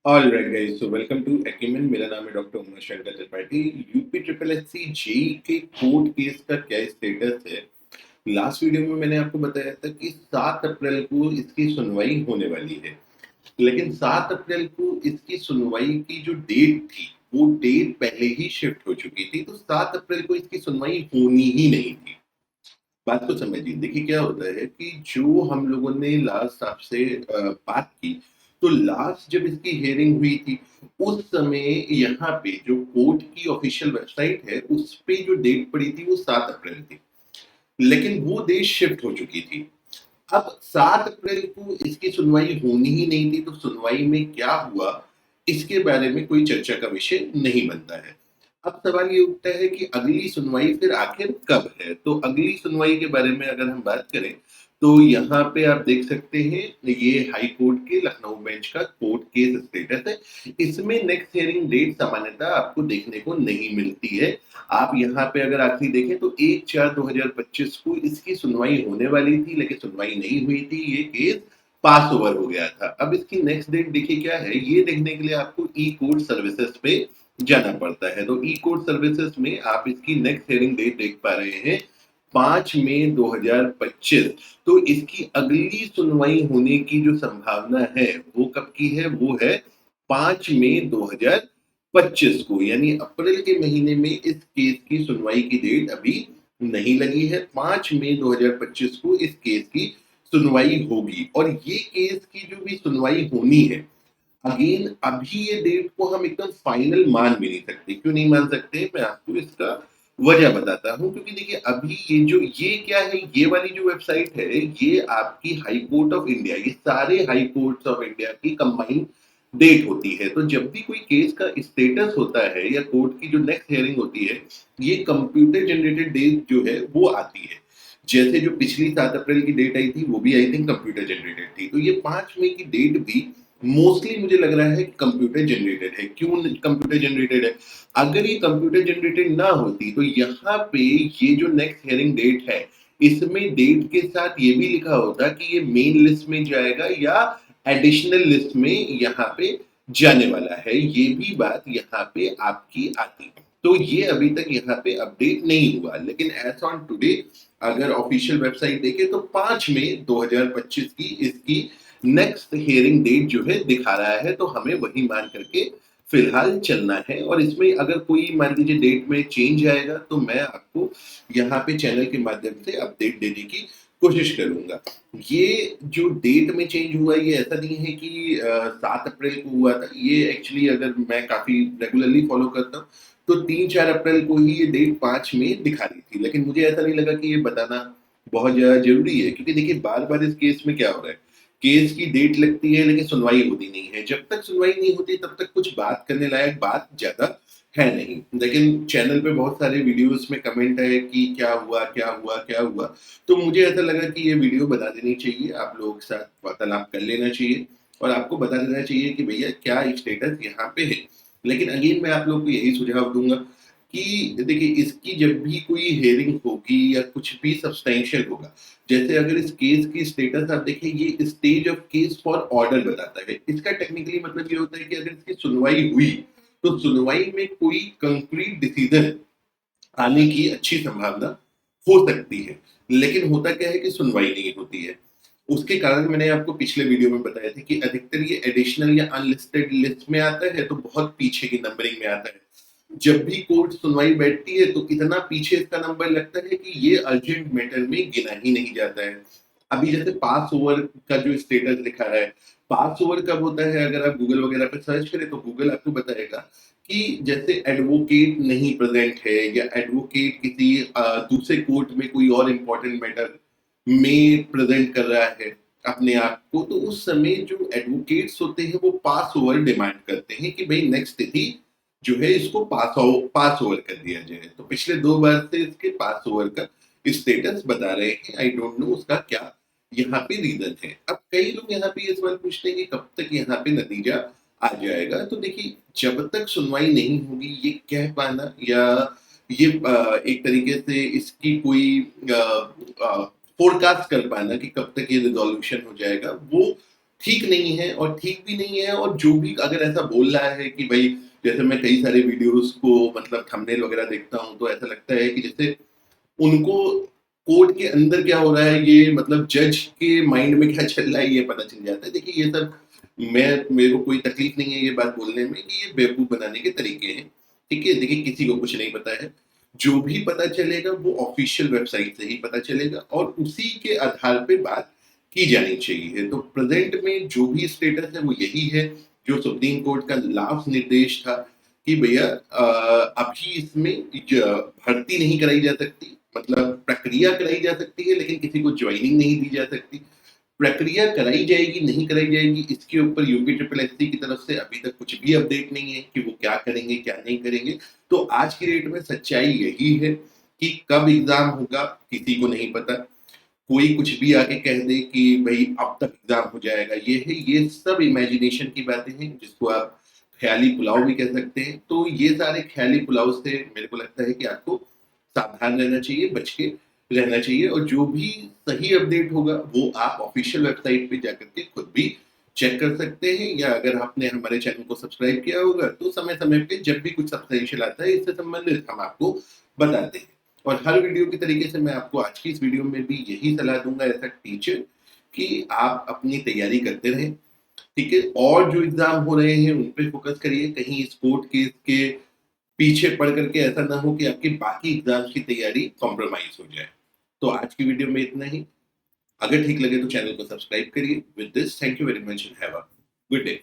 All right guys, so welcome to Acumen. मेरा नाम है doctor Uma Shankar Tripathi. UP triple S C JE के court case का क्या स्टेटस है। लास्ट वीडियो में मैंने आपको बताया था कि 7 अप्रैल को इसकी सुनवाई होने वाली है, लेकिन 7 अप्रैल को इसकी सुनवाई की जो डेट थी वो डेट पहले ही शिफ्ट हो चुकी थी, तो 7 अप्रैल को इसकी सुनवाई होनी ही नहीं थी। बात को समझिए। देखिए क्या होता है कि जो हम लोगों ने लास्ट आपसे बात की, तो लास्ट जब इसकी हियरिंग हुई थी, उस समय यहाँ पे जो कोर्ट की ऑफिशियल वेबसाइट है, उस पे जो डेट पड़ी थी वो 7 अप्रैल थी, लेकिन वो डेट शिफ्ट हो चुकी थी। अब 7 अप्रैल को इसकी सुनवाई होनी ही नहीं थी, तो सुनवाई में क्या हुआ, इसके बारे में कोई चर्चा का विषय नहीं बनता है। अब सवाल ये उठता है कि अगली सुनवाई फिर आखिर कब है? तो अगली सुनवाई के बारे में अगर हम बात करें, तो यहाँ पे आप देख सकते हैं, ये हाई कोर्ट के लखनऊ बेंच का कोर्ट केस स्टेटस है। इसमें नेक्स्ट हियरिंग डेट सामान्यतः आपको देखने को नहीं मिलती है। आप यहाँ पे अगर आखिरी देखें तो 1/4/2025 को इसकी सुनवाई होने वाली थी, लेकिन सुनवाई नहीं हुई थी। ये केस पास ओवर हो गया था। अब इसकी नेक्स्ट डेट देखिए क्या है, ये देखने के लिए आपको ई कोर्ट सर्विसेज पे जाना पड़ता है। तो ई कोर्ट सर्विसेज में आप इसकी नेक्स्ट हियरिंग डेट देख पा रहे हैं, 5 मई 2025। तो इसकी अगली सुनवाई होने की जो संभावना है वो कब की है? वो है 5 मई 2025 को, यानी अप्रैल के महीने में इस केस की सुनवाई की डेट अभी नहीं लगी है। 5 मई 2025 को इस केस की सुनवाई होगी, और ये केस की जो भी सुनवाई होनी है, अगेन अभी ये डेट को हम एकदम फाइनल मान भी नहीं सकते। क्यों नहीं मान सकते? मैं आपको इसका वजह बताता हूँ। क्योंकि देखिए अभी ये क्या है, ये वाली जो वेबसाइट है, ये आपकी हाई कोर्ट ऑफ इंडिया, ये सारे हाई कोर्ट्स ऑफ इंडिया की कंबाइंड डेट होती है। तो जब भी कोई केस का स्टेटस होता है या कोर्ट की जो नेक्स्ट हियरिंग होती है, ये कंप्यूटर जनरेटेड डेट जो है वो आती है। जैसे जो पिछली 7 अप्रैल की डेट आई थी, वो भी आई थिंक कंप्यूटर जनरेटेड थी। तो ये 5 मई की डेट भी मोस्टली मुझे लग रहा है कि कंप्यूटर जनरेटेड है। क्यों कंप्यूटर जनरेटेड है? अगर ये कंप्यूटर जनरेटेड ना होती, तो यहाँ पे ये जो नेक्स्ट हियरिंग डेट है, इसमें डेट के साथ ये भी लिखा होता कि ये मेन लिस्ट में जाएगा या एडिशनल लिस्ट में यहाँ पे जाने वाला है। ये भी बात यहाँ पे आपकी आती। तो ये अभी तक यहाँ पे अपडेट नहीं हुआ, लेकिन एज ऑन टुडे अगर ऑफिशियल वेबसाइट देखें तो 5 मई 2025 की इसकी नेक्स्ट हियरिंग डेट जो है दिखा रहा है। तो हमें वही मान करके फिलहाल चलना है, और इसमें अगर कोई मान लीजिए डेट में चेंज आएगा, तो मैं आपको यहाँ पे चैनल के माध्यम से अपडेट देने की कोशिश करूंगा। ये जो डेट में चेंज हुआ, ये ऐसा नहीं है कि 7 अप्रैल को हुआ था। ये एक्चुअली अगर मैं काफी रेगुलरली फॉलो करता हूँ, तो 3-4 अप्रैल को ही ये डेट 5 में दिखा रही थी। लेकिन मुझे ऐसा नहीं लगा कि ये बताना बहुत ज्यादा जरूरी है, क्योंकि देखिए बार बार इस केस में क्या हो रहा है, केस की डेट लगती है लेकिन सुनवाई होती नहीं है। जब तक सुनवाई नहीं होती, तब तक कुछ बात करने लायक बात ज्यादा है नहीं। लेकिन चैनल पे बहुत सारे वीडियोस में कमेंट है कि क्या हुआ क्या हुआ क्या हुआ, तो मुझे ऐसा लगा कि ये वीडियो बता देनी चाहिए, आप लोगों के साथ वार्तालाप कर लेना चाहिए, और आपको बता देना चाहिए कि भैया क्या स्टेटस यहाँ पे है। लेकिन अगेन मैं आप लोग को यही सुझाव दूंगा कि देखिए इसकी जब भी कोई हियरिंग होगी या कुछ भी सब्सटेंशियल होगा, जैसे अगर इस केस की स्टेटस आप देखें, ये stage of case for order बताता है। इसका टेक्निकली मतलब ये होता है कि अगर इसकी सुनवाई हुई, तो सुनवाई में कोई कंक्रीट डिसीजन आने की अच्छी संभावना हो सकती है। लेकिन होता क्या है कि सुनवाई नहीं होती है। उसके कारण मैंने आपको पिछले वीडियो में बताया था कि अधिकतर ये एडिशनल या अनलिस्टेड लिस्ट में आता है, तो बहुत पीछे की नंबरिंग में आता है। जब भी कोर्ट सुनवाई बैठती है, तो इतना पीछे इसका नंबर लगता है कि ये अर्जेंट मैटर में गिना ही नहीं जाता है। अभी जैसे पास ओवर का जो स्टेटस दिखा रहा है, पास ओवर कब होता है? अगर आप गूगल वगैरह पे सर्च करें, तो गूगल आपको बताएगा कि जैसे एडवोकेट नहीं प्रेजेंट है, या एडवोकेट किसी दूसरे कोर्ट में कोई और इम्पोर्टेंट मैटर में प्रेजेंट कर रहा है अपने आप को, तो उस समय जो एडवोकेट्स होते हैं वो पास ओवर डिमांड करते हैं कि भाई नेक्स्ट तिथि जो है इसको पास ओवर कर दिया जाए। तो पिछले 2 बार से इसके पास ओवर का स्टेटस बता रहे हैं। आई डोंट नो उसका क्या यहाँ पे रीजन है। अब कई लोग यहाँ पे ये सवाल पूछते हैं कि कब तक यहाँ पे नतीजा आ जाएगा। तो देखिए जब तक सुनवाई नहीं होगी, ये कह पाना या ये एक तरीके से इसकी कोई फोरकास्ट कर पाना कि कब तक ये रिजोल्यूशन हो जाएगा, वो ठीक नहीं है और ठीक भी नहीं है। और जो भी अगर ऐसा बोल रहा है कि भाई, जैसे मैं कई सारे वीडियोस को मतलब थंबनेल वगैरह देखता हूँ, तो ऐसा लगता है कि जैसे उनको कोर्ट के अंदर क्या हो रहा है, ये मतलब जज के माइंड में क्या चल रहा है, ये पता चल जाता है। देखिए ये सब मेरे को कोई तकलीफ नहीं है ये बात बोलने में कि ये बेवकूफ बनाने के तरीके हैं। ठीक है, देखिए किसी को कुछ नहीं पता है। जो भी पता चलेगा वो ऑफिशियल वेबसाइट से ही पता चलेगा और उसी के आधार पे बात की जानी चाहिए। तो प्रेजेंट में जो भी स्टेटस है वो यही है जो सुप्रीम कोर्ट का लास्ट निर्देश था कि भैया अभी इसमें भर्ती नहीं कराई जा सकती, मतलब प्रक्रिया कराई जा सकती है लेकिन किसी को ज्वाइनिंग नहीं दी जा सकती। प्रक्रिया कराई जाएगी नहीं कराई जाएगी इसके ऊपर यूपी ट्रिपल एससी की तरफ से अभी तक कुछ भी अपडेट नहीं है कि वो क्या करेंगे क्या नहीं करेंगे। तो आज की डेट में सच्चाई यही है कि कब एग्जाम होगा किसी को नहीं पता। कोई कुछ भी आके कह दे कि भाई अब तक एग्जाम हो जाएगा, ये सब इमेजिनेशन की बातें हैं जिसको आप ख्याली पुलाव भी कह सकते हैं। तो ये सारे ख्याली पुलाव से मेरे को लगता है कि आपको सावधान रहना चाहिए, बच के रहना चाहिए। और जो भी सही अपडेट होगा वो आप ऑफिशियल वेबसाइट पे जाकर के खुद भी चेक कर सकते हैं, या अगर आपने हमारे चैनल को सब्सक्राइब किया होगा तो समय समय पे जब भी कुछ सब्सटेंशियल आता है इससे संबंधित हम आपको बताते हैं। और हर वीडियो की तरीके से मैं आपको आज की इस वीडियो में भी यही सलाह दूंगा एज अ टीचर कि आप अपनी तैयारी करते रहें। ठीक है, और जो एग्जाम हो रहे हैं उन पे फोकस करिए, कहीं इस कोर्ट केस के पीछे पड़ करके ऐसा ना हो कि आपकी बाकी एग्जाम्स की तैयारी कॉम्प्रोमाइज हो जाए। तो आज की वीडियो में इतना ही। अगर ठीक लगे तो चैनल को सब्सक्राइब करिए। With this thank you very much and have a good day.